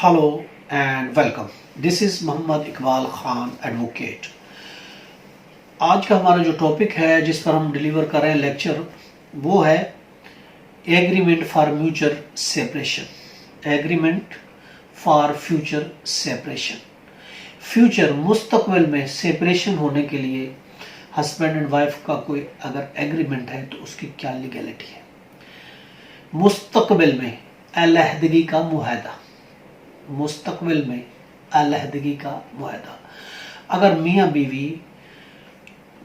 Hello and welcome. This is Mohammad Iqbal Khan advocate. आज का हमारा जो टॉपिक है जिस पर हम डिलीवर कर रहे हैं लेक्चर, वो है agreement for mutual separation. Agreement for future separation. Future मुस्तकबिल में सेपरेशन होने के लिए हस्बैंड एंड वाइफ का कोई अगर एग्रीमेंट है तो उसकी क्या लीगैलिटी है। मुस्तकबिल में अलहदगी का मुआहदा, मुस्तकबिल में अलहदगी का मुआहदा। अगर मियाँ बीवी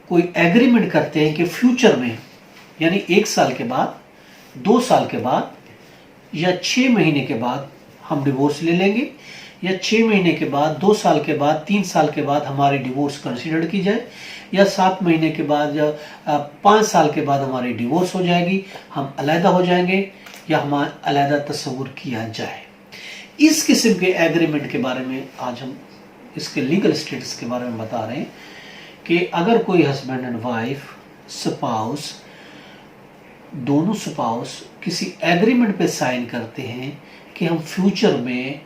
कोई एग्रीमेंट करते हैं कि फ्यूचर में, यानी 1 साल के बाद, 2 साल के बाद या 6 महीने के बाद हम डिवोर्स ले लेंगे, या 6 महीने के बाद, 2 साल के बाद, 3 साल के बाद हमारी डिवोर्स कंसिडर की जाए, या 7 महीने के बाद या 5 साल के बाद हमारी डिवोर्स हो जाएगी, हम अलहदा हो जाएंगे या हमारा अलहदा तस्वुर किया जाए। इस किस्म के एग्रीमेंट के बारे में आज हम इसके लीगल स्टेटस के बारे में बता रहे हैं कि अगर कोई हस्बैंड एंड वाइफ स्पाउस, दोनों स्पाउस किसी एग्रीमेंट पे साइन करते हैं कि हम फ्यूचर में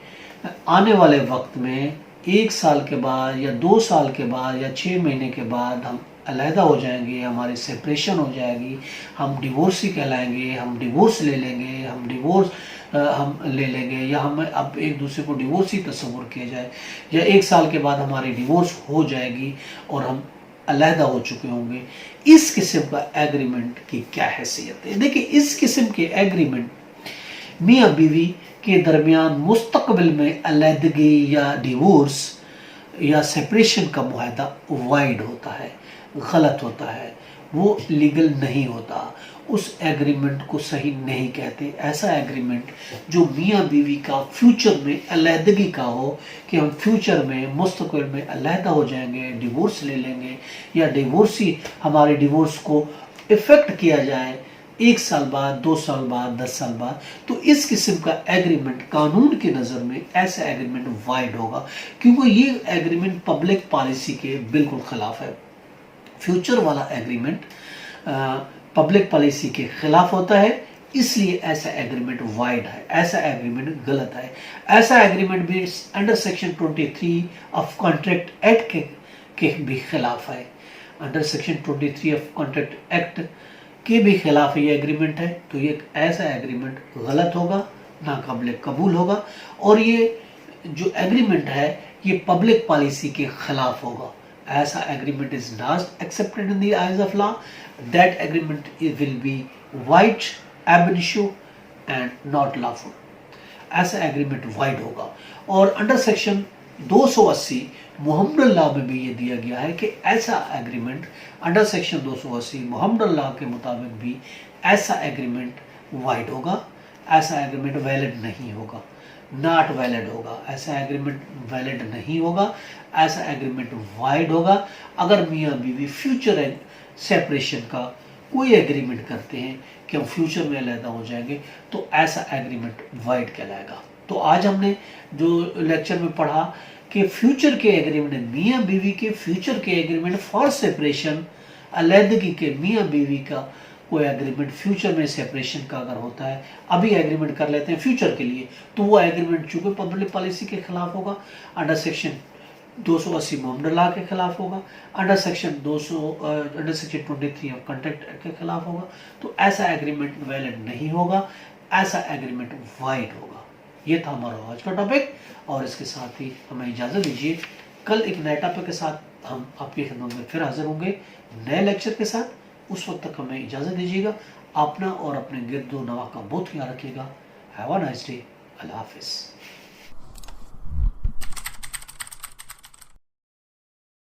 आने वाले वक्त में 1 साल के बाद या 2 साल के बाद या 6 महीने के बाद हम अलहदा हो जाएंगे, हमारी सेपरेशन हो जाएगी, हम डिवोर्स ही कहलाएंगे, हम डिवोर्स ले लेंगे, हम ले लेंगे, या हम अब एक दूसरे को डिवोर्स ही तस्वुर किया जाए, या 1 साल के बाद हमारी डिवोर्स हो जाएगी और हम अलहदा हो चुके होंगे। इस किस्म का एग्रीमेंट की क्या हैसियत है? देखिए, इस किस्म के एग्रीमेंट मियाँ बीवी के दरमियान मुस्तकबिल में अलहदगी या डिवोर्स या सेपरेशन का मुआहदा वाइड होता है, गलत होता है, वो लीगल नहीं होता, उस एग्रीमेंट को सही नहीं कहते। ऐसा एग्रीमेंट जो मियाँ बीवी का फ्यूचर में अलहदगी का हो कि हम फ्यूचर में मुस्तकबिल में अलहदा हो जाएंगे, डिवोर्स ले लेंगे, या डिवोर्स ही हमारे डिवोर्स को इफेक्ट किया जाए 1 साल बाद, 2 साल बाद, 10 साल बाद, तो इस किस्म का एग्रीमेंट कानून की नज़र में ऐसा एग्रीमेंट वाइड होगा, क्योंकि ये एग्रीमेंट पब्लिक पॉलिसी के बिल्कुल खिलाफ है। फ्यूचर वाला एग्रीमेंट पब्लिक पॉलिसी के खिलाफ होता है, इसलिए ऐसा एग्रीमेंट वाइड है, ऐसा एग्रीमेंट गलत है। ऐसा एग्रीमेंट भी under section 23 of contract act के भी खिलाफ है। Under section 23 of contract act के भी खिलाफ ये एग्रीमेंट है, तो ये ऐसा एग्रीमेंट गलत होगा, नाकाबिल कबूल होगा, और ये जो एग्रीमेंट है ये पब्लिक पॉलिसी के खिलाफ होगा। ऐसा agreement is not accepted in the eyes of law. That agreement will be wide ab initio and not lawful. ऐसा एग्रीमेंट वाइड होगा। और अंडर सेक्शन 280 मोहम्मद लॉ में भी ये दिया गया है कि ऐसा agreement, under section 280 Mohammad law के मुताबिक भी ऐसा एग्रीमेंट वाइड होगा, ऐसा एग्रीमेंट वैलिड नहीं होगा, नॉट वैलिड होगा, ऐसा एग्रीमेंट वैलिड नहीं होगा, ऐसा एग्रीमेंट वाइड होगा। अगर मियाँ बीवी फ्यूचर सेपरेशन का कोई एग्रीमेंट करते हैं कि हम फ्यूचर में अलहदा हो जाएंगे, तो ऐसा एग्रीमेंट वाइड कहलाएगा। तो आज हमने जो लेक्चर में पढ़ा कि फ्यूचर के एग्रीमेंट, मियाँ बीवी के फ्यूचर के एग्रीमेंट फॉर सेपरेशन, अलहदगी के मियाँ बीवी का कोई एग्रीमेंट फ्यूचर में सेपरेशन का अगर होता है, अभी एग्रीमेंट कर लेते हैं फ्यूचर के लिए, तो वो एग्रीमेंट चूंकि पब्लिक पॉलिसी के खिलाफ होगा, अंडर सेक्शन 280 मोहम्मद लॉ के खिलाफ होगा, under section 23 of contract act के खिलाफ होगा, तो ऐसा एग्रीमेंट वैलिड नहीं होगा, ऐसा एग्रीमेंट वाइड होगा। ये था हमारा आज का टॉपिक, और इसके साथ ही हमें इजाज़त दीजिए। कल एक नए टॉपिक के साथ हम आपकी खिदमत में फिर हाजिर होंगे नए लेक्चर के साथ। उस वक्त तक हमें इजाज़त दीजिएगा। अपना और अपने गिरदो नवा का बहुत ख्याल रखिएगा। Have a nice day. अल्लाह हाफिज़।